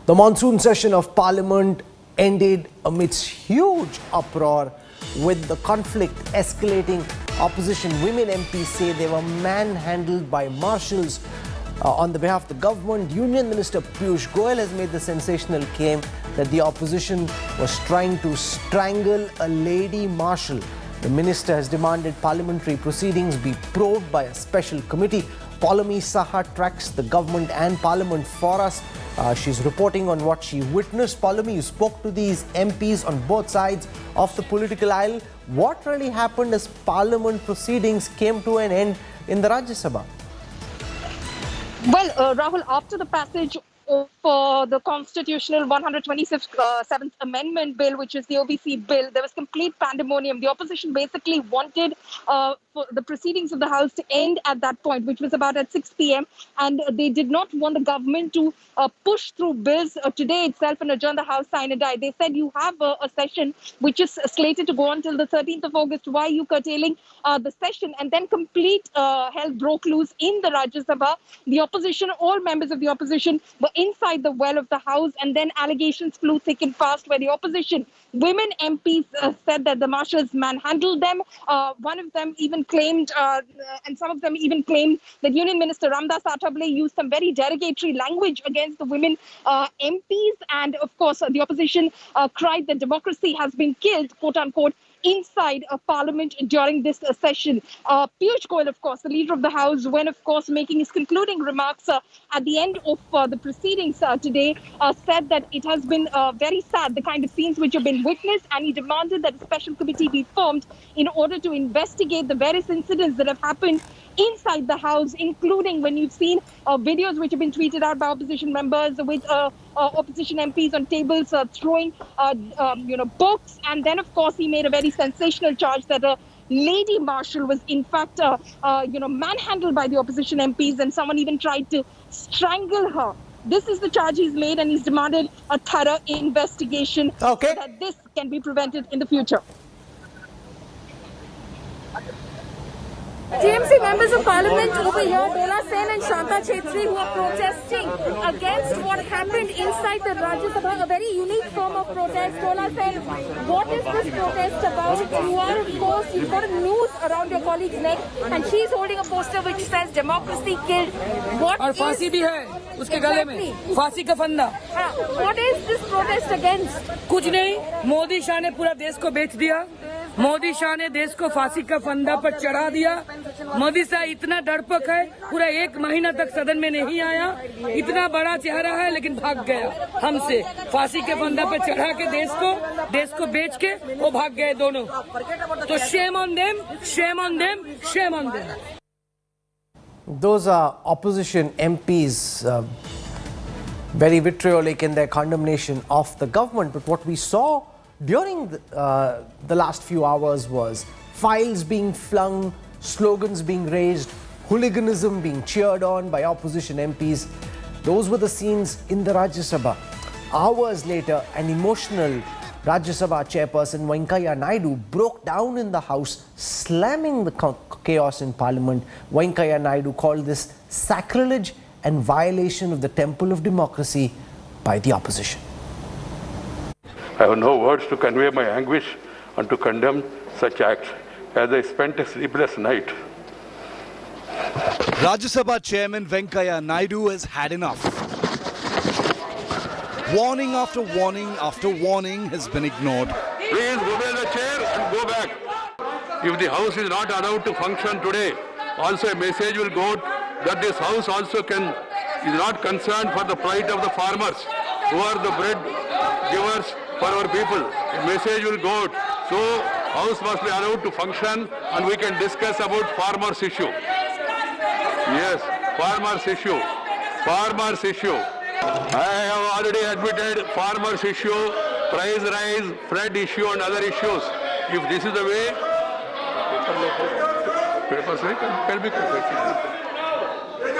The monsoon session of Parliament ended amidst huge uproar, with the conflict escalating. Opposition women MPs say they were manhandled by marshals. On the behalf of the government, Union Minister Piyush Goyal has made the sensational claim that the opposition was trying to strangle a lady marshal. The minister has demanded parliamentary proceedings be probed by a special committee. Paulami Saha tracks the government and parliament for us. She's reporting on what she witnessed. Paulami, you spoke to these MPs on both sides of the political aisle. What really happened as parliament proceedings came to an end in the Rajya Sabha? Well, Rahul, after the passage of the constitutional 127th Amendment Bill, which is the OBC bill, there was complete pandemonium. The opposition basically wanted for the proceedings of the House to end at that point, which was about at 6 p.m. And they did not want the government to push through bills today itself and adjourn the House sine die. They said, you have a session which is slated to go on till the 13th of August. Why are you curtailing the session? And then complete hell broke loose in the Rajya Sabha. The opposition, all members of the opposition were inside the well of the House, and then allegations flew thick and fast where the opposition women MPs said that the marshals manhandled them. One of them even claimed, and some of them even claimed, that Union Minister Ramdas Athavale used some very derogatory language against the women MPs. And of course, the opposition cried that democracy has been killed, quote unquote, inside Parliament during this session. Piyush Goyal, of course, the leader of the House, when, of course, making his concluding remarks at the end of the proceedings today, said that it has been very sad, the kind of scenes which have been witnessed, and he demanded that a special committee be formed in order to investigate the various incidents that have happened inside the House, including when you've seen videos which have been tweeted out by opposition members with opposition MPs on tables throwing books. And then, of course, he made a very sensational charge that a lady marshal was in fact manhandled by the opposition MPs, and someone even tried to strangle her. This is the charge he's made, and he's demanded a thorough investigation so that this can be prevented in the future. TMC members of Parliament over here, Dola Sen and Shanta Chetri, who are protesting against what happened inside the Rajya Sabha, a very unique form of protest. Dola Sen, what is this protest about? You are, of course, you've got a noose around your colleague's neck, and she's holding a poster which says democracy killed. What और फांसी भी है उसके गले में, फांसी का फंदा. What is this protest against? कुछ नहीं, मोदी शाह ने पूरा देश को बेच दिया. मोदी शाह ने देश को फांसी का फंदा पर चढ़ा दिया. मोदी शाह इतना डरपोक है, पूरा 1 महीना तक सदन में नहीं आया. इतना बड़ा चेहरा है लेकिन भाग गया हमसे. फांसी के फंदा पर चढ़ा के देश को बेच के वो भाग गए दोनों. तो shame on them, shame on them, shame on them. Those are opposition MPs very vitriolic in their condemnation of the government. But what we saw during the last few hours was files being flung, slogans being raised, hooliganism being cheered on by opposition MPs. Those were the scenes in the Rajya Sabha. Hours later, an emotional Rajya Sabha Chairperson Venkaiah Naidu broke down in the House, slamming the chaos in Parliament. Venkaiah Naidu called this sacrilege and violation of the temple of democracy by the opposition. I have no words to convey my anguish and to condemn such acts, as I spent a sleepless night. Rajya Sabha Chairman Venkaiah Naidu has had enough. Warning after warning after warning has been ignored. Please obey the chair and go back. If the House is not allowed to function today, also a message will go that this House also is not concerned for the plight of the farmers, who are the bread givers for our people. A message will go out. So House must be allowed to function, and we can discuss about farmers issue. Yes, farmers issue. Farmers issue. I have already admitted farmers issue, price rise, flood issue and other issues. If this is the way,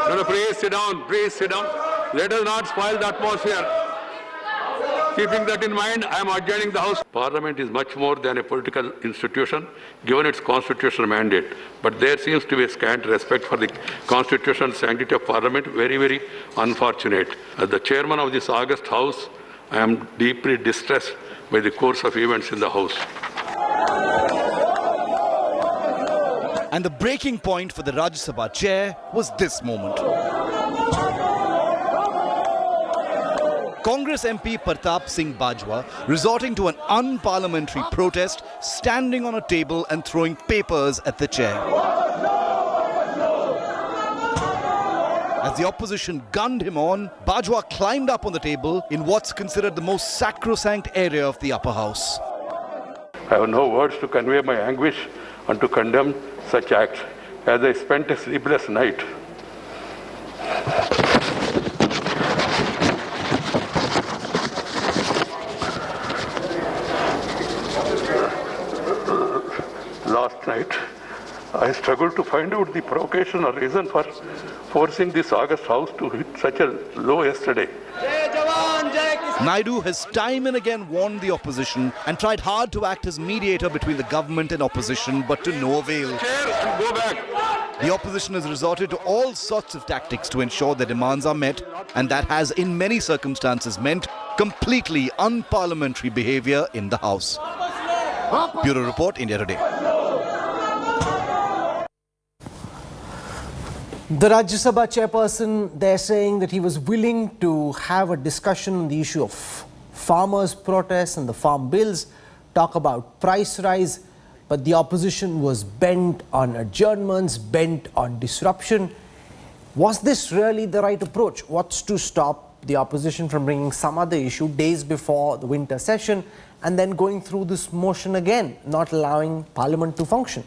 no, please sit down, please sit down. Let us not spoil the atmosphere. Keeping that in mind, I am adjourning the House. Parliament is much more than a political institution, given its constitutional mandate. But there seems to be a scant respect for the constitutional sanctity of Parliament. Very, very unfortunate. As the chairman of this August House, I am deeply distressed by the course of events in the House. And the breaking point for the Rajya Sabha chair was this moment. Congress MP Pratap Singh Bajwa resorting to an unparliamentary protest, standing on a table and throwing papers at the chair. As the opposition gunned him on, Bajwa climbed up on the table in what's considered the most sacrosanct area of the upper house. I have no words to convey my anguish and to condemn such acts, as I spent a sleepless night. Last night, I struggled to find out the provocation or reason for forcing this August House to hit such a low yesterday. Naidu has time and again warned the opposition and tried hard to act as mediator between the government and opposition, but to no avail. Chair, go back. The opposition has resorted to all sorts of tactics to ensure their demands are met, and that has in many circumstances meant completely unparliamentary behaviour in the House. Bureau Report, India Today. The Rajya Sabha chairperson, they're saying that he was willing to have a discussion on the issue of farmers' protests and the farm bills, talk about price rise, but the opposition was bent on adjournments, bent on disruption. Was this really the right approach? What's to stop the opposition from bringing some other issue days before the winter session and then going through this motion again, not allowing Parliament to function?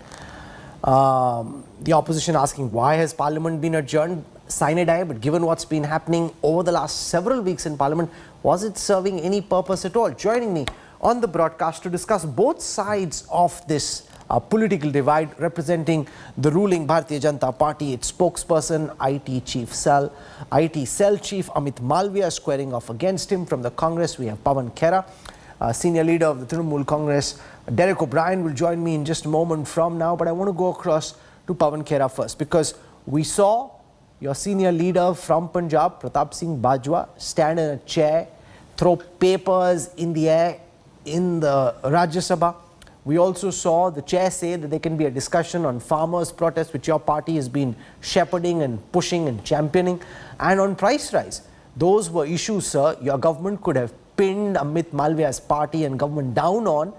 The opposition asking why has Parliament been adjourned? Sine die, but given what's been happening over the last several weeks in Parliament, was it serving any purpose at all? Joining me on the broadcast to discuss both sides of this political divide, representing the ruling Bharatiya Janata Party, its spokesperson, IT Cell Chief Amit Malviya squaring off against him. From the Congress, we have Pawan Khera, senior leader of the Trinamool Congress. Derek O'Brien will join me in just a moment from now, but I want to go across to Pawan Khera first, because we saw your senior leader from Punjab, Pratap Singh Bajwa, stand in a chair, throw papers in the air in the Rajya Sabha. We also saw the chair say that there can be a discussion on farmers' protests, which your party has been shepherding and pushing and championing, and on price rise. Those were issues, sir, your government could have pinned Amit Malviya's party and government down on,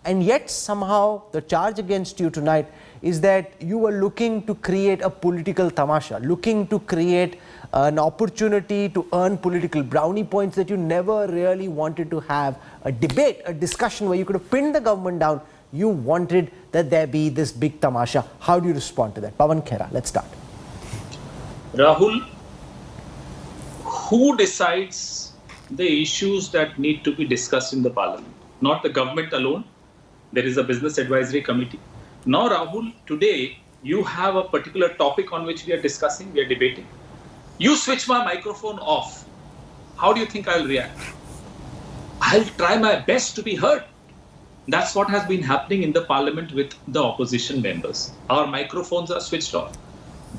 and yet somehow the charge against you tonight is that you were looking to create a political tamasha, looking to create an opportunity to earn political brownie points, that you never really wanted to have a debate, a discussion where you could have pinned the government down. You wanted that there be this big tamasha. How do you respond to that? Pawan Khera, let's start. Rahul, who decides the issues that need to be discussed in the Parliament? Not the government alone. There is a business advisory committee. Now, Rahul, today you have a particular topic on which we are discussing, we are debating. You switch my microphone off. How do you think I'll react? I'll try my best to be heard. That's what has been happening in the Parliament with the opposition members. Our microphones are switched off.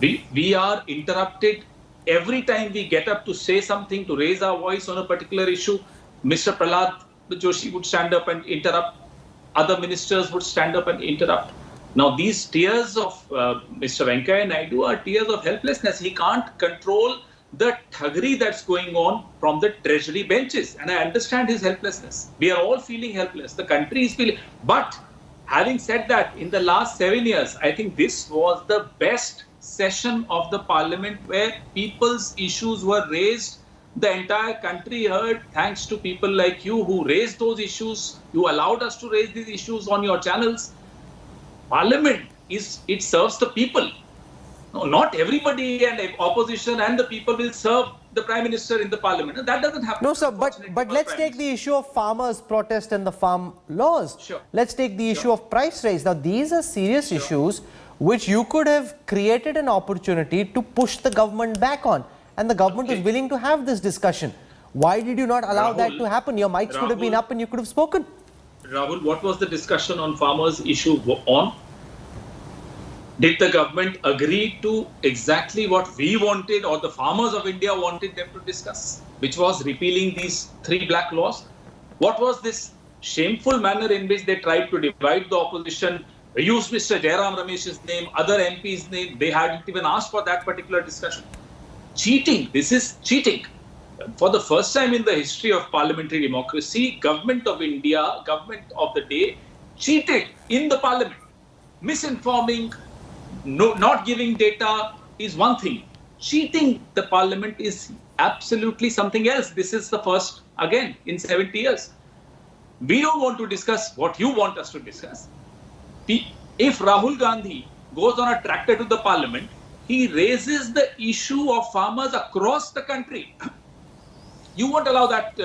We are interrupted every time we get up to say something, to raise our voice on a particular issue. Mr. Prahlad Joshi would stand up and interrupt. Other ministers would stand up and interrupt. Now, these tears of Mr. Venkaiah Naidu are tears of helplessness. He can't control the thuggery that's going on from the treasury benches. And I understand his helplessness. We are all feeling helpless. The country is feeling. But having said that, in the last 7 years, I think this was the best session of the Parliament where people's issues were raised. The entire country heard, thanks to people like you who raised those issues. You allowed us to raise these issues on your channels. Parliament it serves the people. No, not everybody and opposition and the people will serve the Prime Minister in the Parliament. And that doesn't happen. No, sir, but let's take the issue of farmers' protest and the farm laws. Sure. Let's take the issue of price rise. Now, these are serious issues which you could have created an opportunity to push the government back on. And the government is willing to have this discussion. Why did you not allow that Rahul, to happen? Your mics could have been Rahul. up and you could have spoken. Rahul, what was the discussion on farmers' issue on? Did the government agree to exactly what we wanted or the farmers of India wanted them to discuss, which was repealing these 3 black laws? What was this shameful manner in which they tried to divide the opposition, use Mr. Jairam Ramesh's name, other MPs' name? They hadn't even asked for that particular discussion. Cheating. This is cheating. For the first time in the history of parliamentary democracy, government of India, government of the day, cheated in the parliament. Misinforming, not giving data is one thing. Cheating the parliament is absolutely something else. This is the first, again, in 70 years. We don't want to discuss what you want us to discuss. If Rahul Gandhi goes on a tractor to the parliament, he raises the issue of farmers across the country. You won't allow that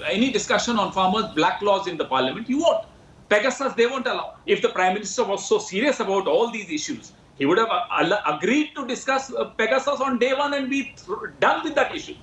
any discussion on farmers' black laws in the parliament. You won't. Pegasus, they won't allow. If the Prime Minister was so serious about all these issues, he would have agreed to discuss Pegasus on day 1 and be done with that issue.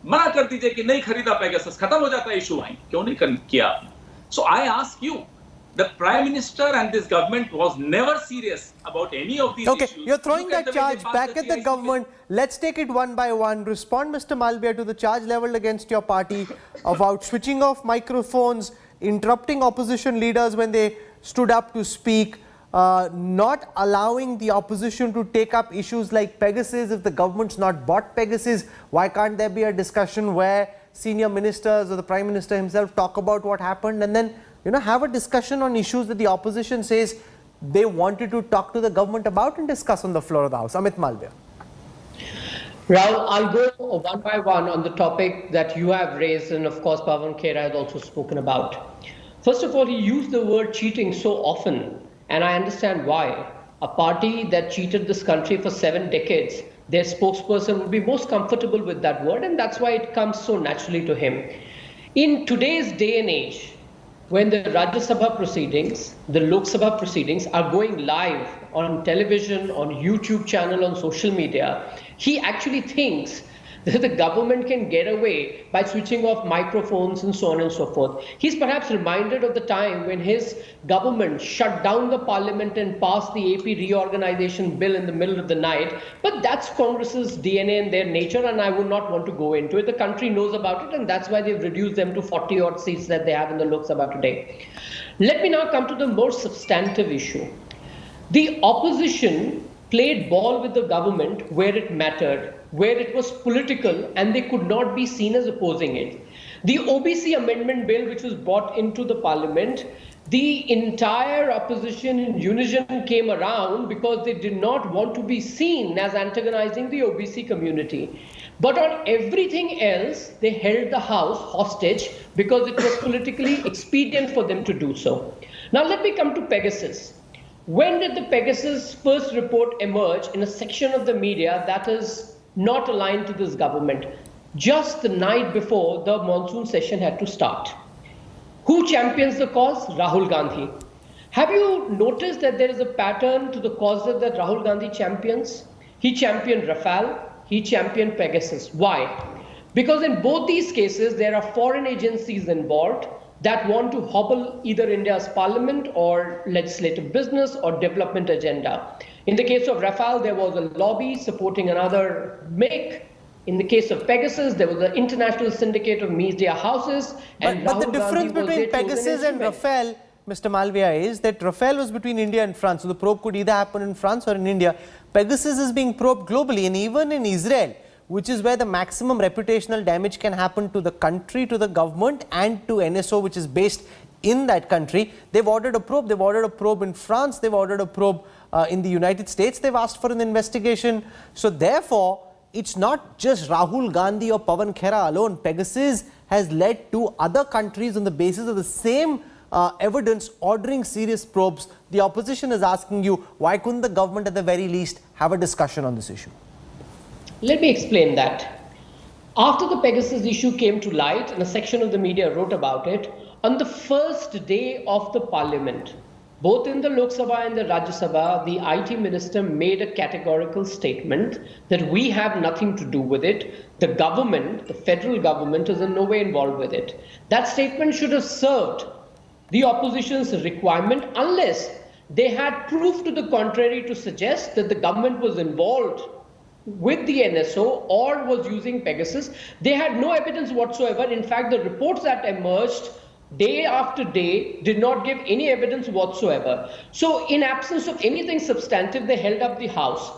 मना कर दीजिए कि नहीं खरीदा Pegasus, खत्म हो जाता issue वहीं. क्यों नहीं किया आपने? So I ask you, the Prime Minister and this government was never serious about any of these issues. Okay, you're throwing that charge back at the government. Let's take it one by one. Respond, Mr. Malviya, to the charge leveled against your party about switching off microphones, interrupting opposition leaders when they stood up to speak, not allowing the opposition to take up issues like Pegasus. If the government's not bought Pegasus, why can't there be a discussion where senior ministers or the Prime Minister himself talk about what happened and then, you know, have a discussion on issues that the opposition says they wanted to talk to the government about and discuss on the floor of the House? Amit Malviya. Rahul, I'll go one by one on the topic that you have raised, and of course Pawan Khera has also spoken about. First of all, he used the word cheating so often, and I understand why. A party that cheated this country for 7 decades, their spokesperson would be most comfortable with that word, and that's why it comes so naturally to him. In today's day and age, when the Rajya Sabha proceedings, the Lok Sabha proceedings are going live on television, on YouTube channel, on social media, he actually thinks that the government can get away by switching off microphones and so on and so forth. He's perhaps reminded of the time when his government shut down the parliament and passed the AP reorganization bill in the middle of the night. But that's Congress's DNA and their nature, and I would not want to go into it. The country knows about it, and that's why they've reduced them to 40 odd seats that they have in the Lok Sabha today. Let me now come to the more substantive issue. The opposition played ball with the government where it mattered, where it was political, and they could not be seen as opposing it. The OBC amendment bill, which was brought into the parliament, the entire opposition in unison came around because they did not want to be seen as antagonizing the OBC community. But on everything else, they held the House hostage because it was politically expedient for them to do so. Now let me come to Pegasus. When did the Pegasus first report emerge in a section of the media that is not aligned to this government? Just the night before the monsoon session had to start. Who champions the cause? Rahul Gandhi. Have you noticed that there is a pattern to the causes that Rahul Gandhi champions? He championed Rafale, he championed Pegasus. Why? Because in both these cases, there are foreign agencies involved that want to hobble either India's parliament or legislative business or development agenda. In the case of Rafale, there was a lobby supporting another make. In the case of Pegasus, there was an international syndicate of media houses. But the difference between Pegasus and Rafale, Mr. Malviya, is that Rafale was between India and France. So the probe could either happen in France or in India. Pegasus is being probed globally, and even in Israel, which is where the maximum reputational damage can happen to the country, to the government, and to NSO, which is based in that country. They've ordered a probe. They've ordered a probe in France. They've ordered a probe in the United States. They've asked for an investigation. So therefore, it's not just Rahul Gandhi or Pawan Khera alone. Pegasus has led to other countries on the basis of the same evidence ordering serious probes. The opposition is asking you, why couldn't the government at the very least have a discussion on this issue? Let me explain that. After the Pegasus issue came to light and a section of the media wrote about it, on the first day of the parliament, both in the Lok Sabha and the Rajya Sabha, the IT minister made a categorical statement that we have nothing to do with it. The government, the federal government, is in no way involved with it. That statement should have served the opposition's requirement unless they had proof to the contrary to suggest that the government was involved with the NSO or was using Pegasus. They had no evidence whatsoever. In fact, the reports that emerged day after day did not give any evidence whatsoever. So in absence of anything substantive, they held up the House.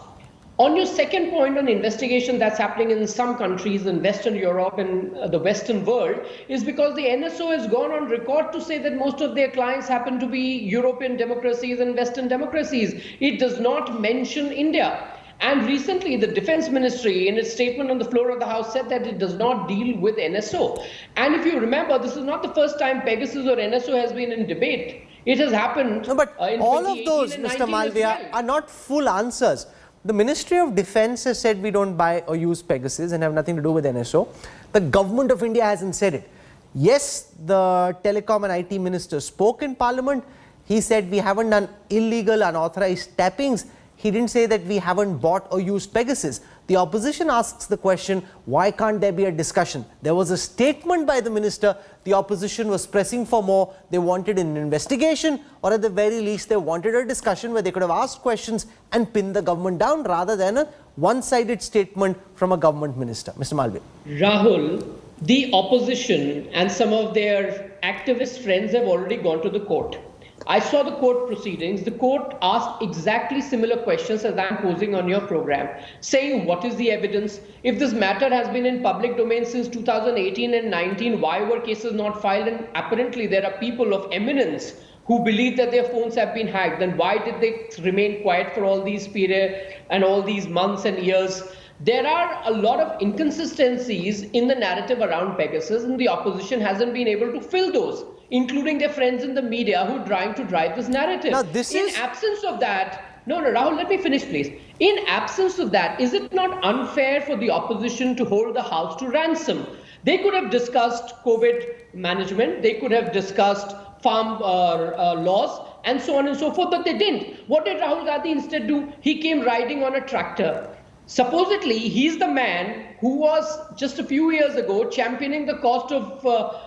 On your second point on investigation that's happening in some countries in Western Europe and the Western world is because the NSO has gone on record to say that most of their clients happen to be European democracies and Western democracies. It does not mention India. And recently, the Defense Ministry, in its statement on the floor of the House, said that it does not deal with NSO. And if you remember, this is not the first time Pegasus or NSO has been in debate. It has happened. No, but in all of those, Mr. Malviya, are not full answers. The Ministry of Defense has said we don't buy or use Pegasus and have nothing to do with NSO. The Government of India hasn't said it. Yes, the Telecom and IT Minister spoke in Parliament. He said we haven't done illegal, unauthorized tappings. He didn't say that we haven't bought or used Pegasus. The opposition asks the question, why can't there be a discussion? There was a statement by the minister. The opposition was pressing for more. They wanted an investigation, or at the very least, they wanted a discussion where they could have asked questions and pinned the government down rather than a one-sided statement from a government minister. Mr. Malviya. Rahul, the opposition and some of their activist friends have already gone to the court. I saw the court proceedings. The court asked exactly similar questions as I'm posing on your program, saying what is the evidence? If this matter has been in public domain since 2018 and 19, why were cases not filed? And apparently there are people of eminence who believe that their phones have been hacked. Then why did they remain quiet for all these period and all these months and years? There are a lot of inconsistencies in the narrative around Pegasus, and the opposition hasn't been able to fill those, including their friends in the media who are trying to drive this narrative. Now, Absence of that, no, Rahul, let me finish, please. In absence of that, is it not unfair for the opposition to hold the House to ransom? They could have discussed COVID management, they could have discussed farm laws, and so on and so forth, but they didn't. What did Rahul Gandhi instead do? He came riding on a tractor. Supposedly, he's the man who was just a few years ago championing the cost of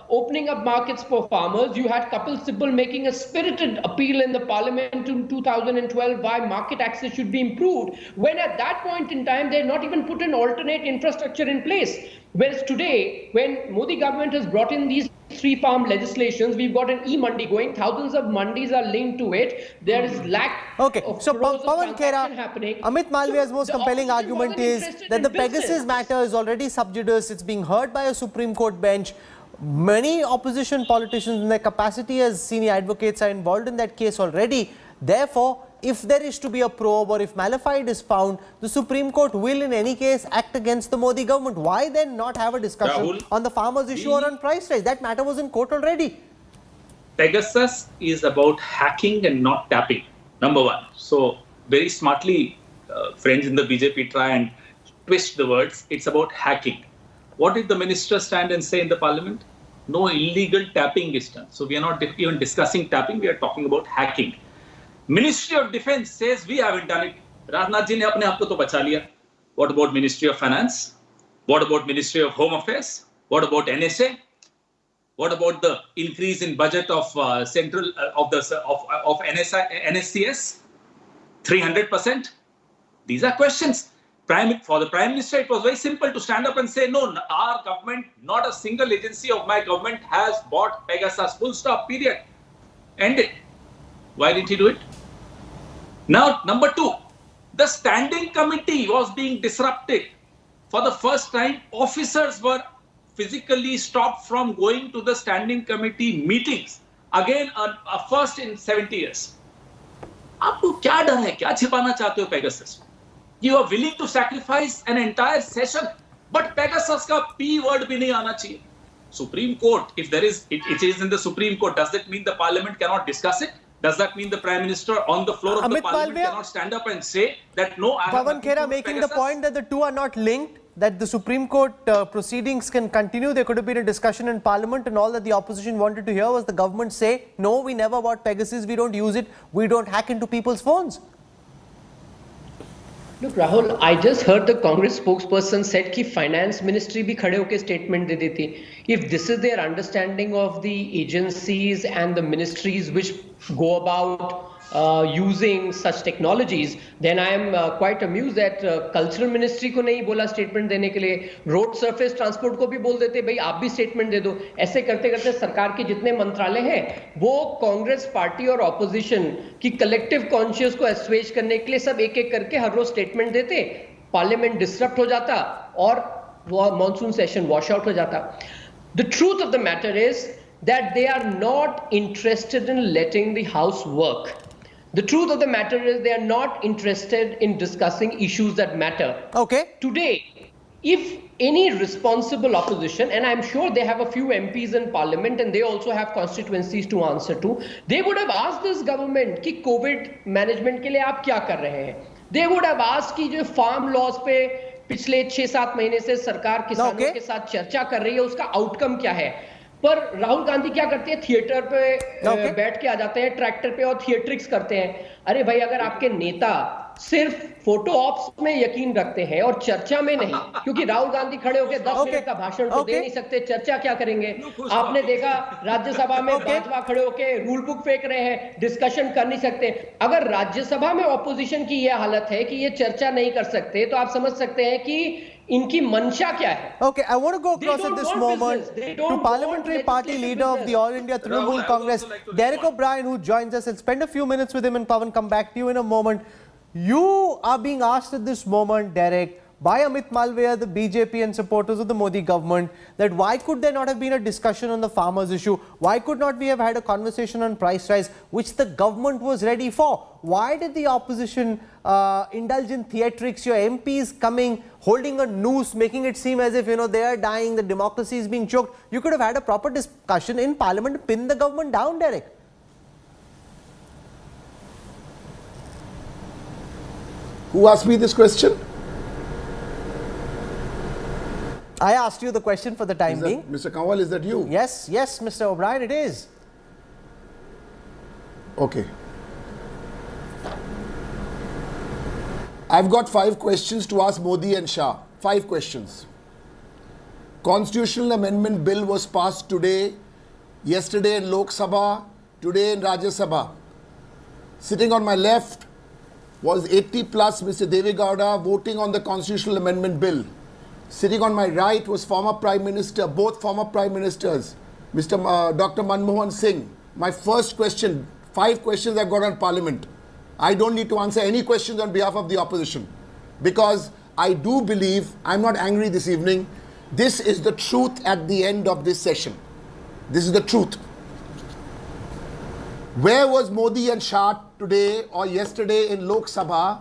opening up markets for farmers. You had Kapil Sibal making a spirited appeal in the parliament in 2012 why market access should be improved, when at that point in time, they had not even put an alternate infrastructure in place. Whereas today, when Modi government has brought in these three farm legislations, we've got an e-mandi going, thousands of mandis are linked to it, there is lack of Pawan Khera, happening. Amit Malviya's most compelling argument is that the Pegasus matter is already sub judice, it's being heard by a Supreme Court bench. Many opposition politicians in their capacity as senior advocates are involved in that case already. Therefore, if there is to be a probe or if malafide is found, the Supreme Court will in any case act against the Modi government. Why then not have a discussion Rahul, on the farmers issue or on price rise? That matter was in court already. Pegasus is about hacking and not tapping, number one. So very smartly, friends in the BJP try and twist the words. It's about hacking. What did the minister stand and say in the parliament? No illegal tapping is done. So we are not even discussing tapping, we are talking about hacking. Ministry of Defense says we haven't done it. Rajnath ji ne apne aap ko to bacha liya. What about Ministry of Finance? What about Ministry of Home Affairs? What about NSA? What about the increase in budget of NSCS? 300%? These are questions. For the Prime Minister, it was very simple to stand up and say, no, our government, not a single agency of my government has bought Pegasus, full stop, period. End it. Why didn't he do it? Now, number two, the standing committee was being disrupted. For the first time, officers were physically stopped from going to the standing committee meetings. Again, a first in 70 years. आपको क्या डर है? क्या छिपाना चाहते हो Pegasus? You are willing to sacrifice an entire session, but Pegasus का P word भी नहीं आना चाहिए. Supreme Court, if there is, it is in the Supreme Court, does that mean the Parliament cannot discuss it? Does that mean the Prime Minister on the floor of Amit the Parliament Malviya, cannot stand up and say that no, I have Pawan Khera making Pegasus? the point that the two are not linked. that the Supreme Court proceedings can continue. There could have been a discussion in Parliament, and all that the opposition wanted to hear was the government say, no, we never bought Pegasus, we don't use it, we don't hack into people's phones. Look, Rahul, I just heard the Congress spokesperson said कि finance ministry भी खड़े होके statement दे देती. If this is their understanding of the agencies and the ministries which go about using such technologies, then I am quite amused that cultural ministry को नहीं बोला statement देने के लिए, road surface transport को भी बोल देते भाई आप भी statement दे दो. ऐसे करते करते सरकार के जितने मंत्रालय हैं वो कांग्रेस पार्टी और ऑपोजिशन की कलेक्टिव कॉन्शियस को assuage करने के लिए सब एक एक करके हर रोज स्टेटमेंट देते, पार्लियामेंट डिसरप्ट हो जाता और मॉनसून सेशन वॉश आउट हो जाता. The truth of the matter is that they are not interested in letting the house work. The truth of the matter is they are not interested in discussing issues that matter. Okay. Today, if any responsible opposition, and I'm sure they have a few MPs in parliament and they also have constituencies to answer to, they would have asked this government कि COVID management के लिए आप क्या कर रहे हैं? They would have asked कि जो farm laws पे पिछले 6-7 महीने से सरकार किसानों के साथ चर्चा कर रही है उसका आउटकम क्या है. पर राहुल गांधी क्या करते हैं, थिएटर पे बैठ के आ जाते हैं ट्रैक्टर पे और थिएट्रिक्स करते हैं. अरे भाई, अगर आपके नेता सिर्फ फोटो ऑप्स में यकीन रखते हैं और चर्चा में नहीं, क्योंकि राहुल गांधी खड़े होकर 10 मिनट का भाषण तो दे नहीं सकते, चर्चा क्या करेंगे. आपने देखा राज्यसभा में बाजवा खड़े होकर रूल बुक फेंक रहे हैं, डिस्कशन कर नहीं सकते. अगर राज्यसभा में ऑपोजिशन की यह हालत है कि ये चर्चा नहीं कर सकते, तो आप समझ सकते हैं कि इनकी मंशा क्या है. Okay, I want to go across at this moment to Parliamentary Party Leader of the All India Trinamool Congress, Derek O'Brien, who joins us. I'll spend a few minutes with him and Pawan come back to you in a moment. You are being asked at this moment, Derek, by Amit Malviya, the BJP and supporters of the Modi government, that why could there not have been a discussion on the farmers issue? Why could not we have had a conversation on price rise, which the government was ready for? Why did the opposition indulge in theatrics? Your MPs coming, holding a noose, making it seem as if, they are dying, the democracy is being choked. You could have had a proper discussion in Parliament to pin the government down, Derek. Who asked me this question? I asked you the question for the time being. Mr. Kanwal, is that you? Yes, Mr. O'Brien, it is. Okay. I've got 5 questions to ask Modi and Shah. 5 questions. Constitutional Amendment Bill was passed today, yesterday in Lok Sabha, today in Rajya Sabha. Sitting on my left was 80 plus Mr. Deve Gowda voting on the Constitutional Amendment Bill. Sitting on my right was former Prime Minister, both former Prime Ministers, Dr. Manmohan Singh. My first question, 5 questions I've got on Parliament. I don't need to answer any questions on behalf of the opposition, because I do believe, I'm not angry this evening, this is the truth at the end of this session. This is the truth. Where was Modi and Shah today or yesterday in Lok Sabha?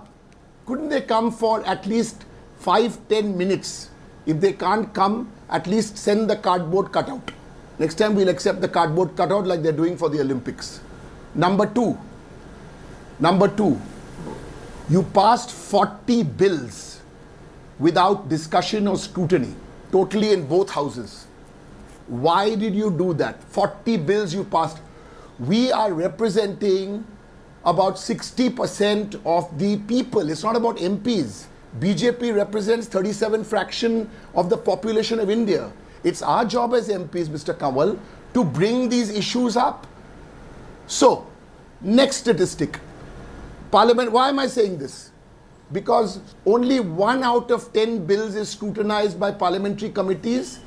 Couldn't they come for at least 5-10 minutes? If they can't come, at least send the cardboard cutout. Next time we'll accept the cardboard cutout like they're doing for the Olympics. Number two, you passed 40 bills without discussion or scrutiny, totally in both houses. Why did you do that? 40 bills you passed. We are representing about 60% of the people. It's not about MPs. BJP represents 37 fraction of the population of India. It's our job as MPs, Mr. Kanwal, to bring these issues up. So, next statistic. Parliament, why am I saying this? Because only 1 out of 10 bills is scrutinized by parliamentary committees.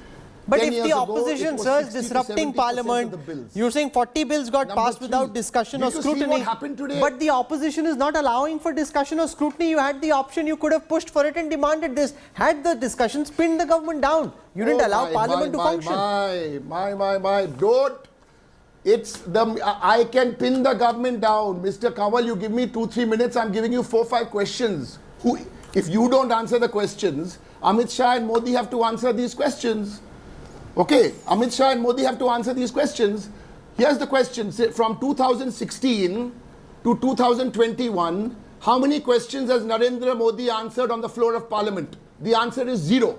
But if the opposition, sir, is disrupting Parliament, you're saying 40 bills got passed without discussion or scrutiny. What happened today? But the opposition is not allowing for discussion or scrutiny. You had the option, you could have pushed for it and demanded this. Had the discussions pinned the government down. You didn't allow Parliament to function. Don't. I can pin the government down. Mr. Kanwal, you give me 2-3 minutes, I'm giving you 4-5 questions. If you don't answer the questions, Amit Shah and Modi have to answer these questions. Okay, Amit Shah and Modi have to answer these questions. Here's the question. From 2016 to 2021, how many questions has Narendra Modi answered on the floor of Parliament? The answer is 0.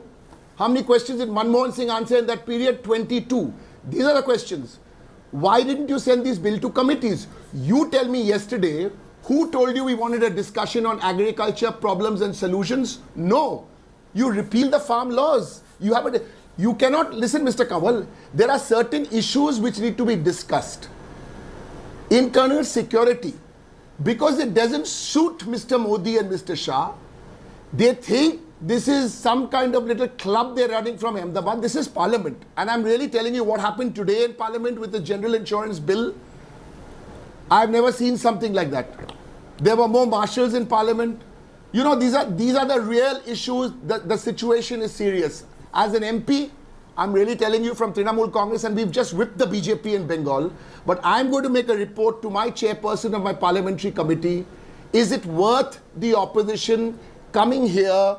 How many questions did Manmohan Singh answer in that period? 22. These are the questions. Why didn't you send this bill to committees? You tell me yesterday, who told you we wanted a discussion on agriculture problems and solutions? No. You repeal the farm laws. You cannot, listen Mr. Kanwal, there are certain issues which need to be discussed. Internal security, because it doesn't suit Mr. Modi and Mr. Shah, they think this is some kind of little club they're running from Ahmedabad. This is Parliament. And I'm really telling you what happened today in Parliament with the general insurance bill. I've never seen something like that. There were more marshals in Parliament. You know, these are the real issues. The situation is serious. As an MP, I'm really telling you from Trinamool Congress, and we've just whipped the BJP in Bengal, but I'm going to make a report to my chairperson of my parliamentary committee. Is it worth the opposition coming here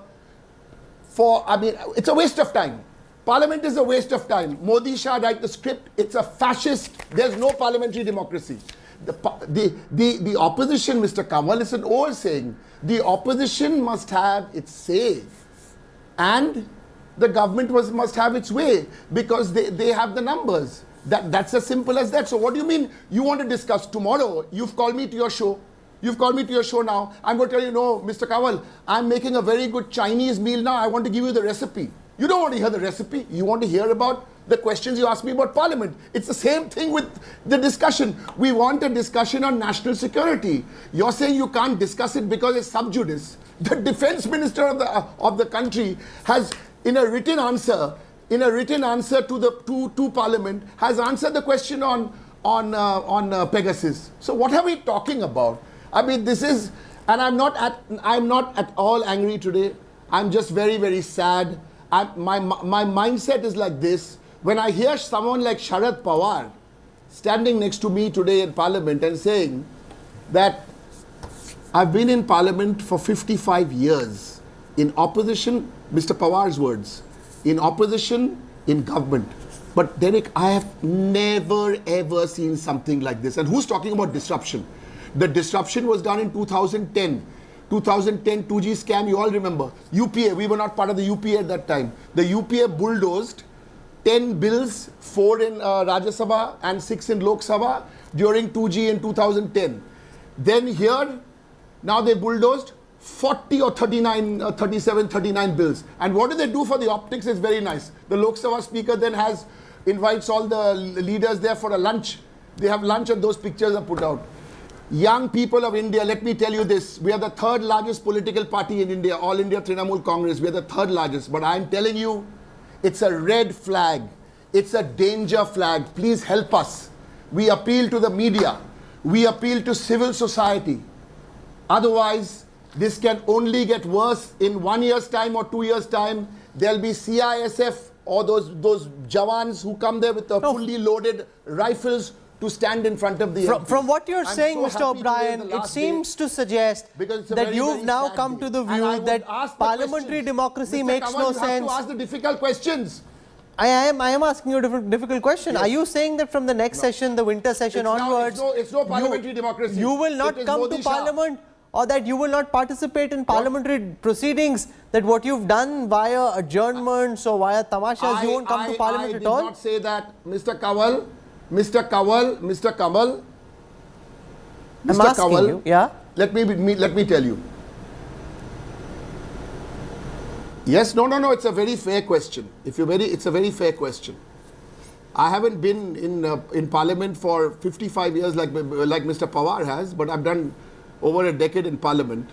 for, I mean, it's a waste of time. Parliament is a waste of time. Modi Shah write the script. It's a fascist. There's no parliamentary democracy. The opposition, Mr. Kanwal, is an old saying. The opposition must have its say. And the government must have its way because they have the numbers. That's as simple as that. So what do you mean you want to discuss tomorrow? You've called me to your show. You've called me to your show now. I'm going to tell you, no, Mr. Kanwal, I'm making a very good Chinese meal now. I want to give you the recipe. You don't want to hear the recipe. You want to hear about the questions you asked me about Parliament. It's the same thing with the discussion. We want a discussion on national security. You're saying you can't discuss it because it's sub judice. The defense minister of the country has, in a written answer to Parliament, has answered the question on Pegasus. So what are we talking about? I mean, this is, and I'm not at all angry today. I'm just very, very sad. My mindset is like this. When I hear someone like Sharad Pawar standing next to me today in Parliament and saying that I've been in Parliament for 55 years, in opposition, Mr. Pawar's words, in opposition, in government. But Derek, I have never ever seen something like this. And who's talking about disruption? The disruption was done in 2010. 2010 2G scam, you all remember. UPA, we were not part of the UPA at that time. The UPA bulldozed 10 bills, 4 in Rajya Sabha and 6 in Lok Sabha during 2G in 2010. Then here, now they bulldozed 40 or 39, 37, 39 bills. And what do they do for the optics? It's very nice. The Lok Sabha speaker then invites all the leaders there for a lunch. They have lunch and those pictures are put out. Young people of India, let me tell you this. We are the third largest political party in India, All India Trinamool Congress. We are the third largest. But I'm telling you, it's a red flag. It's a danger flag. Please help us. We appeal to the media. We appeal to civil society. Otherwise, this can only get worse. In 1 year's time or 2 years' time, there'll be CISF or those Jawans who come there with the fully loaded rifles to stand in front of the MPs. From what you're saying, so Mr. O'Brien, it seems to suggest that you've now come to the view that parliamentary democracy makes no sense. You have to ask the difficult questions. I am asking you a difficult question. Yes. Are you saying that from the next session, the winter session onwards, it's no parliamentary democracy. You will not come to Parliament, or that you will not participate in parliamentary proceedings, that what you've done via adjournments or via tamashas, you won't come to Parliament at all? I did not say that, Mr. Kanwal. Mr. Kanwal, Mr. Kanwal, Mr. Kanwal, yeah? Let me tell you. Yes, no, it's a very fair question. It's a very fair question. I haven't been in Parliament for 55 years like Mr. Pawar has, but I've done over a decade in Parliament.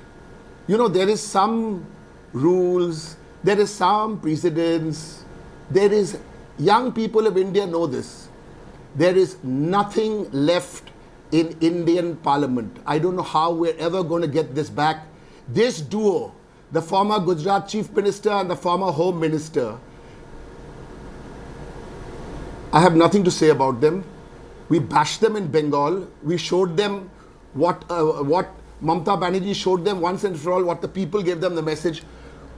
You know, there is some rules, there is some precedents, there is, young people of India know this. There is nothing left in Indian Parliament. I don't know how we're ever going to get this back. This duo, the former Gujarat Chief Minister and the former Home Minister, I have nothing to say about them. We bashed them in Bengal. We showed them what Mamata Banerjee showed them once and for all, what the people gave them the message.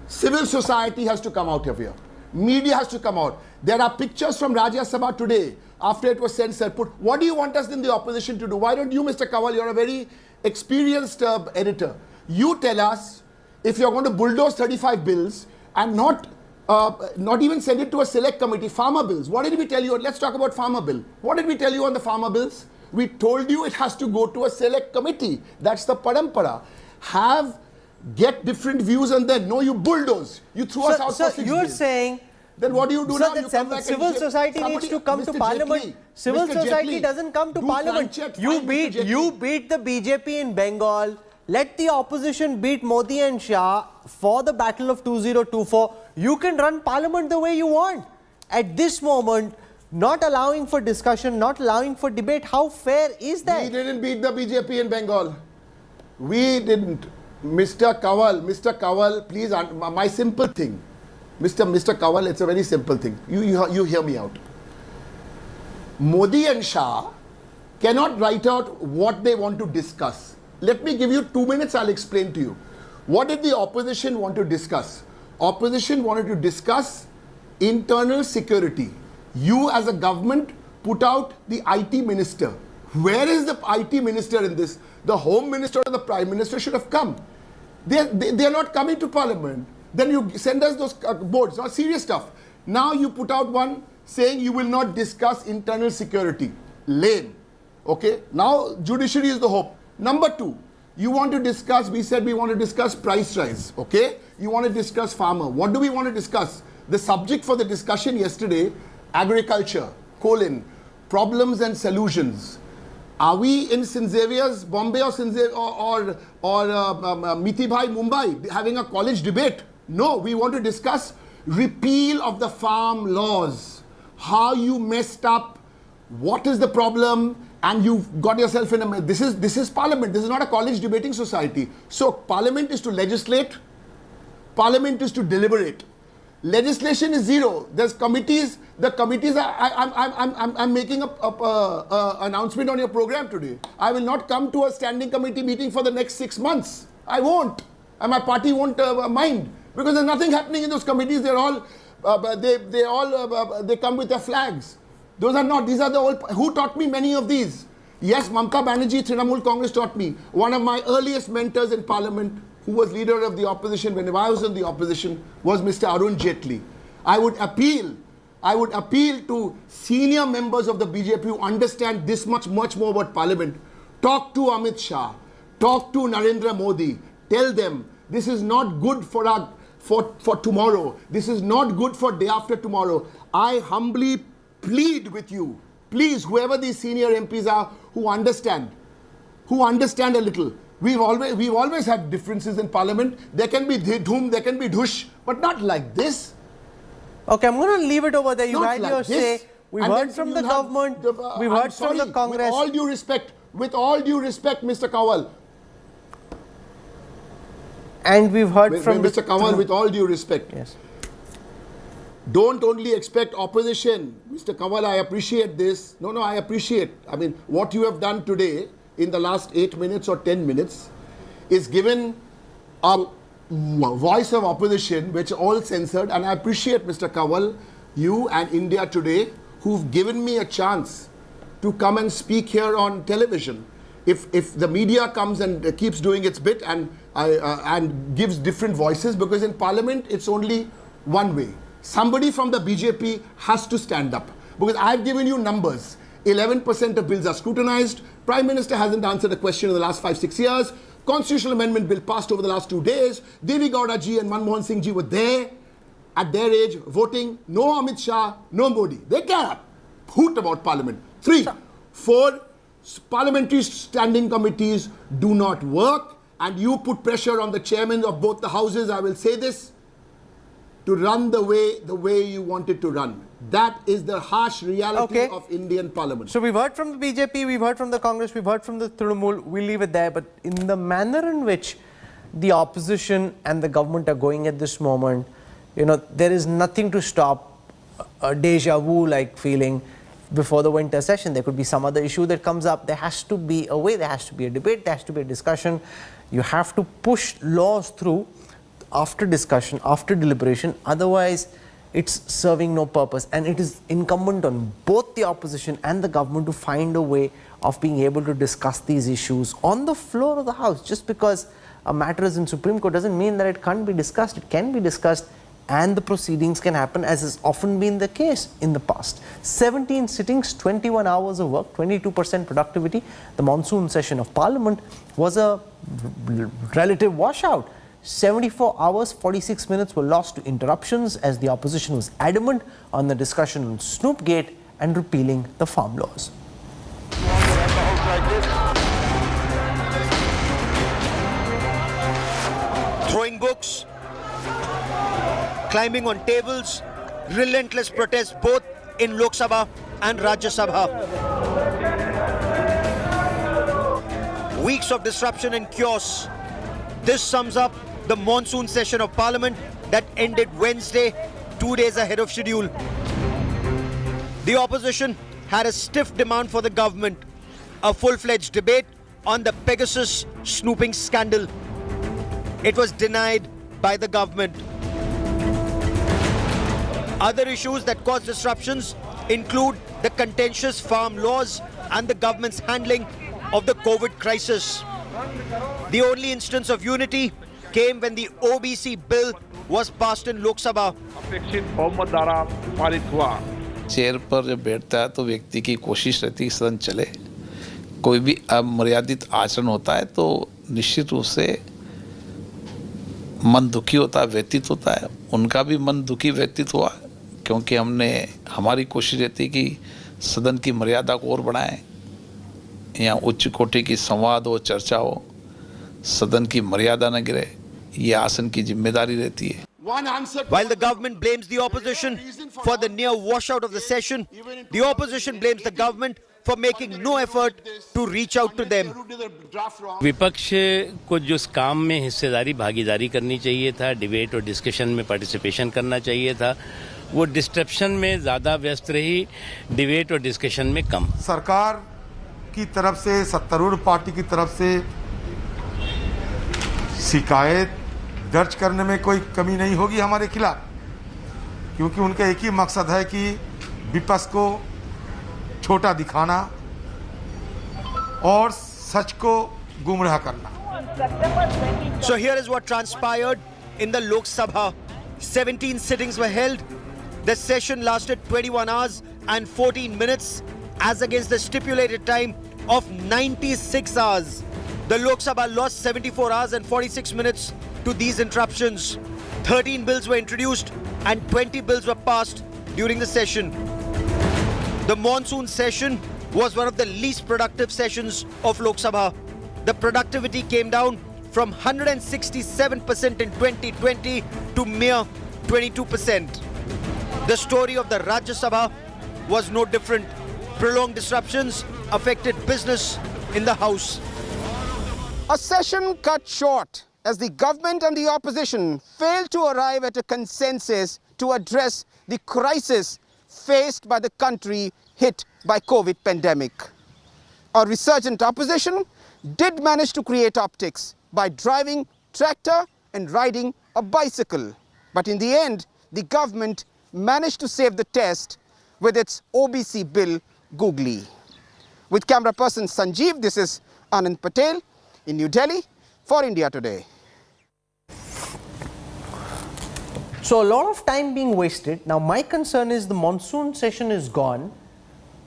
Civil society has to come out of here. Media has to come out. There are pictures from Rajya Sabha today, after it was censored. What do you want us in the opposition to do? Why don't you, Mr. Kanwal, you're a very experienced editor. You tell us, if you're going to bulldoze 35 bills and not even send it to a select committee. Farmer bills. What did we tell you? Let's talk about farmer bill. What did we tell you on the farmer bills? We told you it has to go to a select committee. That's the parampara. Get different views and then, no, you bulldoze. You threw us out for 6 you're days. saying... Then what do you do now? You come back civil and society needs to come to Parliament. Civil society doesn't come to Parliament. You beat the BJP in Bengal. Let the opposition beat Modi and Shah for the battle of 2024. You can run Parliament the way you want. At this moment, not allowing for discussion, not allowing for debate, how fair is that? We didn't beat the BJP in Bengal. We didn't. Mr. Kanwal, please, my simple thing. Mr. Kanwal, it's a very simple thing. You hear me out. Modi and Shah cannot write out what they want to discuss. Let me give you 2 minutes, I'll explain to you. What did the opposition want to discuss? Opposition wanted to discuss internal security. You as a government put out the IT minister. Where is the IT minister in this? The Home Minister or the Prime Minister should have come. They are not coming to Parliament. Then you send us those boards, not serious stuff. Now you put out one saying you will not discuss internal security. Lame. Okay? Now judiciary is the hope. Number 2, you want to discuss, we said we want to discuss price rise. Okay? You want to discuss farmer. What do we want to discuss? The subject for the discussion yesterday, agriculture, problems and solutions. Are we in St. Xavier's, Bombay or Mithibai, Mumbai having a college debate? No, we want to discuss repeal of the farm laws. How you messed up, what is the problem, and you've got yourself in a... This is Parliament. This is not a college debating society. So Parliament is to legislate. Parliament is to deliberate. Legislation is zero. There's committees. The committees are... I'm making a announcement on your program today. I will not come to a standing committee meeting for the next 6 months. I won't. And my party won't mind. Because there's nothing happening in those committees. They're all... they come with their flags. Those are not... These are the old... Who taught me many of these? Yes, Mamta Banerjee, Trinamool Congress taught me. One of my earliest mentors in Parliament, who was leader of the opposition when I was in the opposition, was Mr. Arun Jaitley. I would appeal to senior members of the BJP who understand this much more about Parliament. Talk to Amit Shah. Talk to Narendra Modi. Tell them this is not good for tomorrow. This is not good for day after tomorrow. I humbly plead with you. Please, whoever these senior MPs are who understand a little. We've always had differences in Parliament. There can be dhum, there can be dhush, but not like this. Okay, I'm going to leave it over there. You Not had like your this. say. We've heard from the government. We've heard from the Congress. With all due respect, Mr. Kanwal. And we've heard from Mr. Kanwal, with all due respect. Yes. Don't only expect opposition. Mr. Kanwal, I appreciate this. No, I appreciate. I mean, what you have done today in the last 8 minutes or 10 minutes is given a voice of opposition which all censored, and I appreciate, Mr. Kanwal, you and India Today, who've given me a chance to come and speak here on television. If the media comes and keeps doing its bit and gives different voices, because in Parliament it's only one way. Somebody from the BJP has to stand up, because I've given you numbers. 11% of bills are scrutinized. Prime Minister hasn't answered a question in the last 5-6 years. Constitutional amendment bill passed over the last 2 days. Devi Gowda ji and Manmohan Singh ji were there at their age voting. No Amit Shah, no Modi. They care a hoot about Parliament. 3, 4, parliamentary standing committees do not work, and you put pressure on the chairman of both the houses, I will say this, to run the way you want it to run. That is the harsh reality of Indian Parliament. So we've heard from the BJP, we've heard from the Congress, we've heard from the Trinamool. We'll leave it there. But in the manner in which the opposition and the government are going at this moment, there is nothing to stop a deja vu-like feeling before the winter session. There could be some other issue that comes up. There has to be a way, there has to be a debate, there has to be a discussion. You have to push laws through after discussion, after deliberation. Otherwise, it's serving no purpose. And it is incumbent on both the opposition and the government to find a way of being able to discuss these issues on the floor of the House. Just because a matter is in Supreme Court doesn't mean that it can't be discussed. It can be discussed and the proceedings can happen, as has often been the case in the past. 17 sittings, 21 hours of work, 22% productivity. The monsoon session of Parliament was a relative washout. 74 hours, 46 minutes were lost to interruptions as the opposition was adamant on the discussion on Snoopgate and repealing the farm laws. Throwing books, climbing on tables, relentless protests both in Lok Sabha and Rajya Sabha. Weeks of disruption and chaos. This sums up the monsoon session of Parliament that ended Wednesday, 2 days ahead of schedule. The opposition had a stiff demand for the government, a full-fledged debate on the Pegasus snooping scandal. It was denied by the government. Other issues that caused disruptions include the contentious farm laws and the government's handling of the COVID crisis. The only instance of unity came when the OBC bill was passed in Lok Sabha. Chair पर जब बैठता है तो व्यक्ति की कोशिश रहती है कि सदन चले। कोई भी अमर्यादित आचरण होता है तो निश्चित रूप से मन दुखी होता है, व्यतीत होता है। उनका भी मन दुखी व्यतीत हुआ क्योंकि हमारी कोशिश रहती है कि सदन की मर्यादा को और बढ़ाएं, यहाँ उच्च कोटि की संवाद हो, चर्चा हो, सदन की मर्यादा न गिरे, ये आसन की जिम्मेदारी रहती है। While the government blames the opposition for the near washout of the session, the opposition blames the government for making no effort to reach out to them. विपक्ष को जो इस काम में हिस्सेदारी भागीदारी करनी चाहिए था, डिबेट और डिस्कशन में पार्टिसिपेशन करना चाहिए था, वो डिस्ट्रप्शन में ज़्यादा व्यस्त रही, डिबेट और डिस्कशन में कम। सरकार की तरफ से, सत्तारूढ़ पार्टी की तरफ से शिकायत दर्ज करने में कोई कमी नहीं होगी हमारे खिलाफ, क्योंकि उनका एक ही मकसद है कि विपक्ष को छोटा दिखाना और सच को गुमराह करना। So here is what transpired in the Lok Sabha. 17 sittings were held. The session lasted 21 hours and 14 minutes as against the stipulated time of 96 hours. The Lok Sabha lost 74 hours and 46 minutes to these interruptions. 13 bills were introduced and 20 bills were passed during the session. The monsoon session was one of the least productive sessions of Lok Sabha. The productivity came down from 167% in 2020 to mere 22%. The story of the Rajya Sabha was no different. Prolonged disruptions affected business in the House. A session cut short as the government and the opposition failed to arrive at a consensus to address the crisis faced by the country hit by COVID pandemic. A resurgent opposition did manage to create optics by driving tractor and riding a bicycle. But in the end, the government managed to save the test with its OBC bill googly. With camera person Sanjeev, this is Anand Patel in New Delhi for India Today. So a lot of time being wasted. Now my concern is the monsoon session is gone.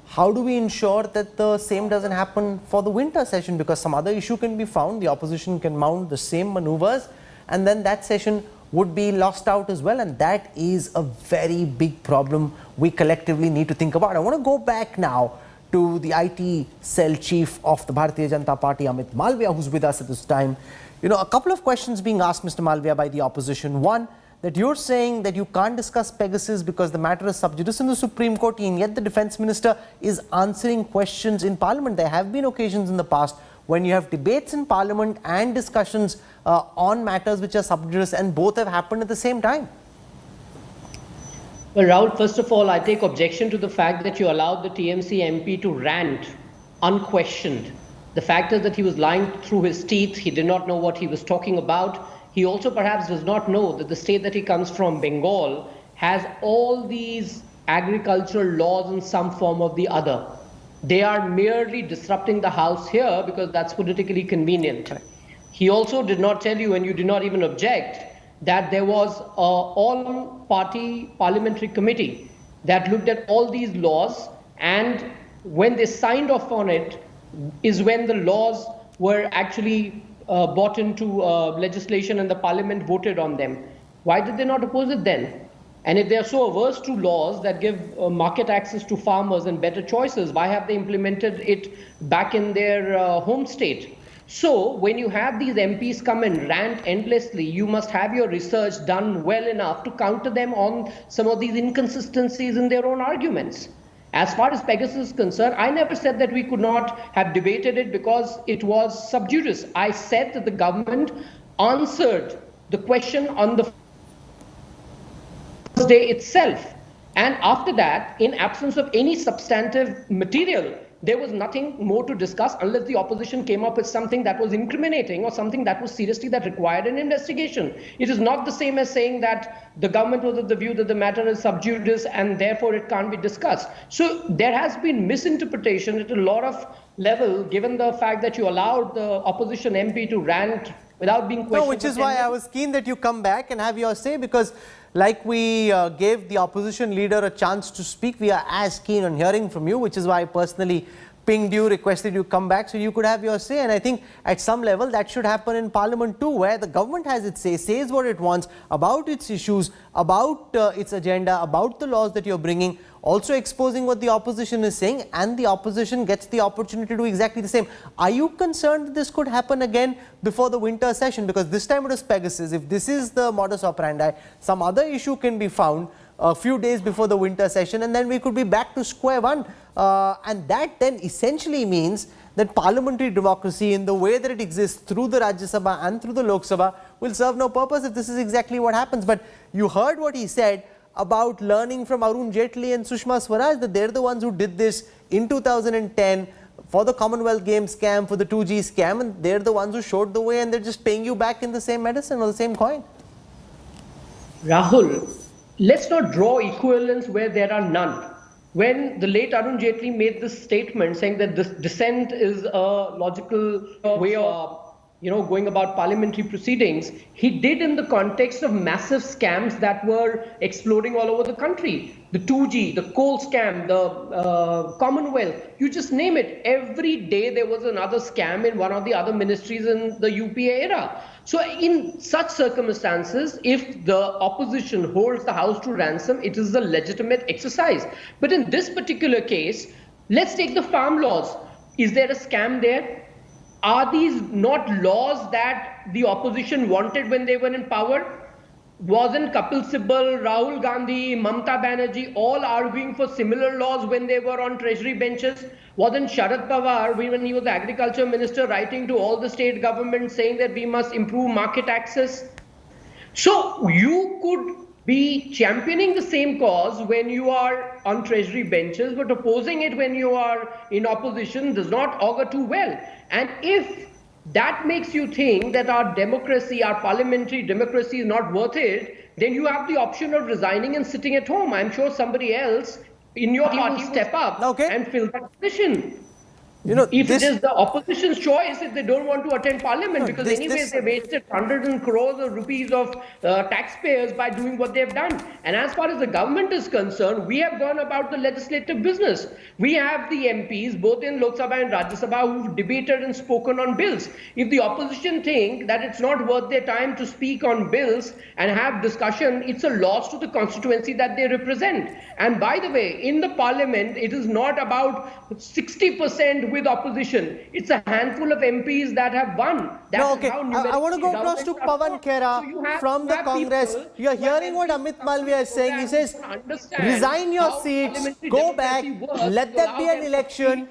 How do we ensure that the same doesn't happen for the winter session? Because some other issue can be found, the opposition can mount the same maneuvers, and then that session would be lost out as well, and that is a very big problem we collectively need to think about. I want to go back now to the IT cell chief of the Bharatiya Janata Party, Amit Malviya, who's with us at this time. You know, a couple of questions being asked, Mr. Malviya, by the opposition. One, that you're saying that you can't discuss Pegasus because the matter is sub judice in the Supreme Court, and yet the Defence Minister is answering questions in Parliament. There have been occasions in the past when you have debates in Parliament and discussions on matters which are sub judice, and both have happened at the same time. Well, Rahul, first of all, I take objection to the fact that you allowed the TMC MP to rant unquestioned. The fact is that he was lying through his teeth. He did not know what he was talking about. He also perhaps does not know that the state that he comes from, Bengal, has all these agricultural laws in some form or the other. They are merely disrupting the House here because that's politically convenient. He also did not tell you, and you did not even object, that there was an all-party parliamentary committee that looked at all these laws, and when they signed off on it is when the laws were actually brought into legislation and the parliament voted on them. Why did they not oppose it then? And if they are so averse to laws that give market access to farmers and better choices, why have they implemented it back in their home state? So when you have these MPs come and rant endlessly, you must have your research done well enough to counter them on some of these inconsistencies in their own arguments. As far as Pegasus is concerned, I never said that we could not have debated it because it was sub judice. I said that the government answered the question on the first day itself. And after that, in absence of any substantive material, there was nothing more to discuss unless the opposition came up with something that was incriminating or something that was seriously that required an investigation. It is not the same as saying that the government was of the view that the matter is sub judice and therefore it can't be discussed. So there has been misinterpretation at a lot of level, given the fact that you allowed the opposition MP to rant without being questioned. No, which is why I was keen that you come back and have your say, because like we gave the opposition leader a chance to speak, we are as keen on hearing from you, which is why I personally pinged you, requested you come back so you could have your say. And I think at some level that should happen in Parliament too, where the government has its say, says what it wants about its issues, about its agenda, about the laws that you're bringing, also exposing what the opposition is saying, and the opposition gets the opportunity to do exactly the same. Are you concerned that this could happen again before the winter session? Because this time it was Pegasus. If this is the modus operandi, some other issue can be found a few days before the winter session, and then we could be back to square one. And that then essentially means that parliamentary democracy in the way that it exists through the Rajya Sabha and through the Lok Sabha will serve no purpose if this is exactly what happens. But you heard what he said about learning from Arun Jaitley and Sushma Swaraj, that they're the ones who did this in 2010 for the Commonwealth Games scam, for the 2G scam, and they're the ones who showed the way, and they're just paying you back in the same medicine or the same coin. Rahul, let's not draw equivalence where there are none. When the late Arun Jaitley made this statement saying that this dissent is a logical way of going about parliamentary proceedings, he did in the context of massive scams that were exploding all over the country. The 2G, the coal scam, the Commonwealth, you just name it. Every day there was another scam in one of the other ministries in the UPA era. So in such circumstances, if the opposition holds the House to ransom, it is a legitimate exercise. But in this particular case, let's take the farm laws. Is there a scam there? Are these not laws that the opposition wanted when they were in power? Wasn't Kapil Sibal, Rahul Gandhi, Mamata Banerjee all arguing for similar laws when they were on treasury benches? Wasn't Sharad Pawar, when he was the agriculture minister, writing to all the state governments saying that we must improve market access? So you could be championing the same cause when you are on treasury benches, but opposing it when you are in opposition does not augur too well. And if that makes you think that our democracy, our parliamentary democracy is not worth it, then you have the option of resigning and sitting at home. I'm sure somebody else in your party will step up and fill that position. If it is the opposition's choice, if they don't want to attend parliament, because anyways they wasted hundreds of crores of rupees of taxpayers by doing what they've done. And as far as the government is concerned, we have gone about the legislative business. We have the MPs, both in Lok Sabha and Rajya Sabha, who've debated and spoken on bills. If the opposition think that it's not worth their time to speak on bills and have discussion, it's a loss to the constituency that they represent. And by the way, in the parliament, it is not about 60% with opposition. It's a handful of MPs that have won. That's I want to go across to Pawan Khera from the Congress. You're hearing what Amit Malviya is saying. He says, resign your seats, go back, let there be an election,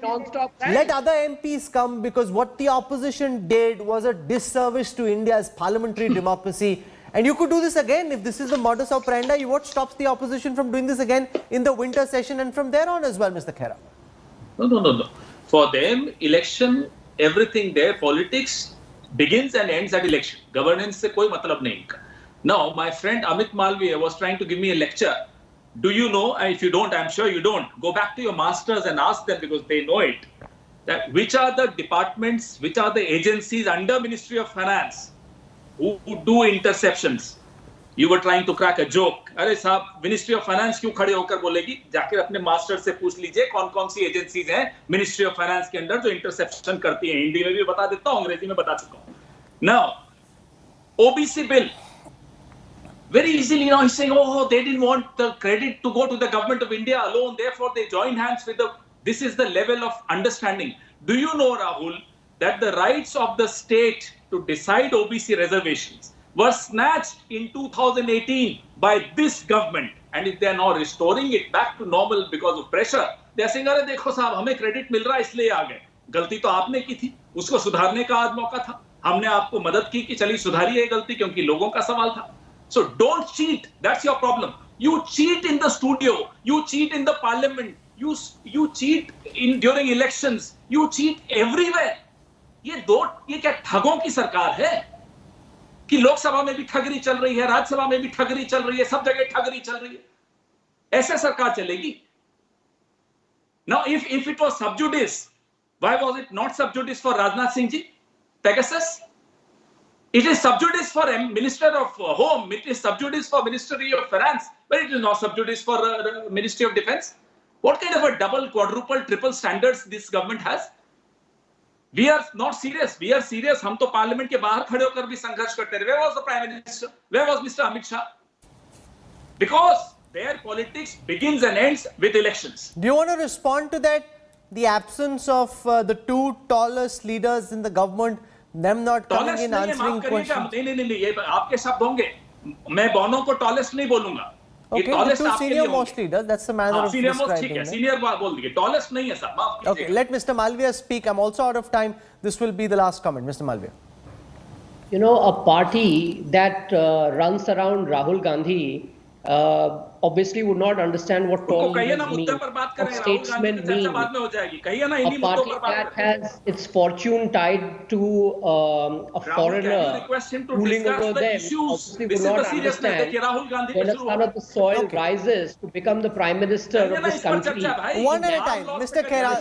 let other MPs come, because what the opposition did was a disservice to India's parliamentary democracy. And you could do this again if this is the modus operandi. What stops the opposition from doing this again in the winter session and from there on as well, Mr. Khera? No. For them, election, everything there, politics begins and ends at election. Governance se koi matlab nahi. Now, my friend Amit Malviya was trying to give me a lecture. Do you know, and if you don't, I'm sure you don't, go back to your masters and ask them, because they know it, that which are the departments, which are the agencies under Ministry of Finance who do interceptions. You were trying to crack a joke. अरे साहब, ministry of finance क्यों खड़े होकर बोलेगी? जाकर अपने master से पूछ लीजिए कौन-कौन सी एजेंसीज हैं मिनिस्ट्री ऑफ फाइनेंस के अंदर जो इंटरसेप्शन करती हैं. हिंदी में भी बता देता हूं, अंग्रेजी में बता चुका हूं. Now, OBC bill. Very easily, he's saying, oh, they didn't want the credit to go to the government of India alone. Therefore, they joined hands with the. This is the level of understanding. Do you know, Rahul, that the rights of the state to decide OBC reservations were snatched in 2018 by this government, and if they are now restoring it back to normal because of pressure, they are saying, "अरे देखो साहब, हमें credit मिल रहा है इसलिए आ गए. गलती तो आपने की थी, उसको सुधारने का आज मौका था. हमने आपको मदद की कि चलिए सुधारिए ये गलती क्योंकि लोगों का सवाल था." So don't cheat. That's your problem. You cheat in the studio. You cheat in the parliament. You cheat during elections. You cheat everywhere. ये क्या ठगों की सरकार है कि लोकसभा में भी ठगरी चल रही है, राज्यसभा में भी ठगरी चल रही है, सब जगह ठगरी चल रही है. ऐसे सरकार चलेगी? Now, if it was sub judice, why was it not sub judice for Rajnath Singh ji? Pegasus? It is sub judice for Minister of Home, it is sub judice for Ministry of Finance, but it is not sub judice for Ministry of Defense. What kind of a double, quadruple, triple standards this government has? We are not serious. We are serious. हम तो parliament के बाहर खड़े होकर भी संघर्ष करते रहे. Where was the Prime Minister? Where was Mr. Amit Shah? Because their politics begins and ends with elections. Do you want to respond to that? The absence of the two tallest leaders in the government, them not coming in answering questions. नहीं, ये आपके शब्द होंगे. मैं बोनो को tallest नहीं बोलूंगा. Okay, the two senior most leaders, that's the manner of describing them. Senior बोल दीजिए, tallest नहीं है साहब, माफ कीजिएगा. Okay, let Mr. Malviya speak. I'm also out of time. This will be the last comment. Mr. Malviya. You know, a party that runs around Rahul Gandhi obviously would not understand what tall leaders mean, what statesmen mean. A party that has its fortune tied to a foreigner ruling over them obviously would not understand when a son of the soil rises to become the Prime Minister of this country. One at a time. Mr. Khera,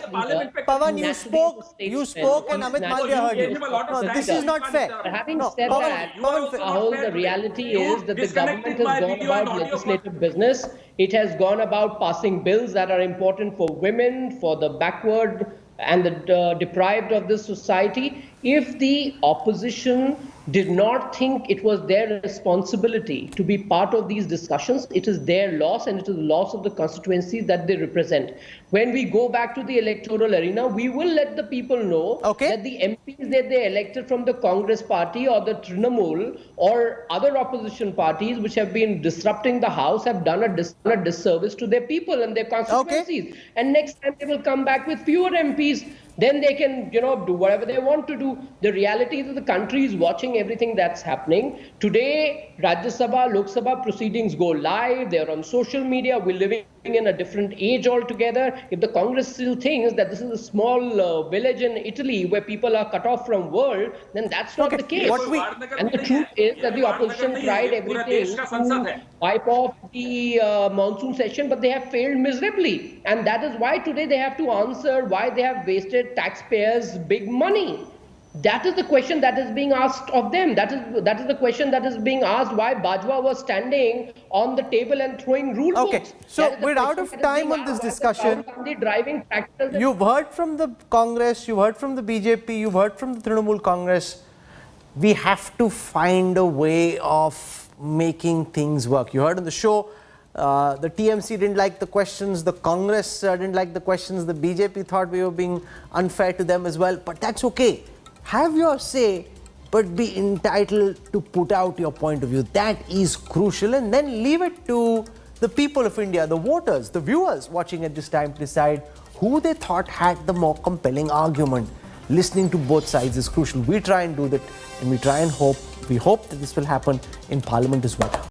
Pawan, you spoke and Amit Malviya heard you. No, this is not fair. But having said that, Rahul, the reality is that the government has gone about legislative business. It has gone about passing bills that are important for women, for the backward and the deprived of this society. If the opposition did not think it was their responsibility to be part of these discussions, it is their loss and it is the loss of the constituencies that they represent. When we go back to the electoral arena, we will let the people know that the MPs that they elected from the Congress party or the Trinamool or other opposition parties which have been disrupting the house have done a disservice to their people and their constituencies. And next time they will come back with fewer MPs. Then they can, do whatever they want to do. The reality is that the country is watching everything that's happening. Today, Rajya Sabha, Lok Sabha proceedings go live. They're on social media. We're living in a different age altogether. If the Congress still thinks that this is a small village in Italy where people are cut off from world, then that's not the case. And the truth is that the opposition tried everything to wipe off the monsoon session, but they have failed miserably. And that is why today they have to answer why they have wasted taxpayers' big money. That is the question that is being asked of them. That is the question that is being asked why Bajwa was standing on the table and throwing rule books. Okay, so we're out of time on this discussion. You've heard from the Congress, you've heard from the BJP, you've heard from the Trinamool Congress. We have to find a way of making things work. You heard on the show, the TMC didn't like the questions, the Congress didn't like the questions, the BJP thought we were being unfair to them as well, but that's okay. Have your say, but be entitled to put out your point of view. That is crucial, and then leave it to the people of India, the voters, the viewers watching at this time to decide who they thought had the more compelling argument. Listening to both sides is crucial. We try and do that, and we hope that this will happen in Parliament as well.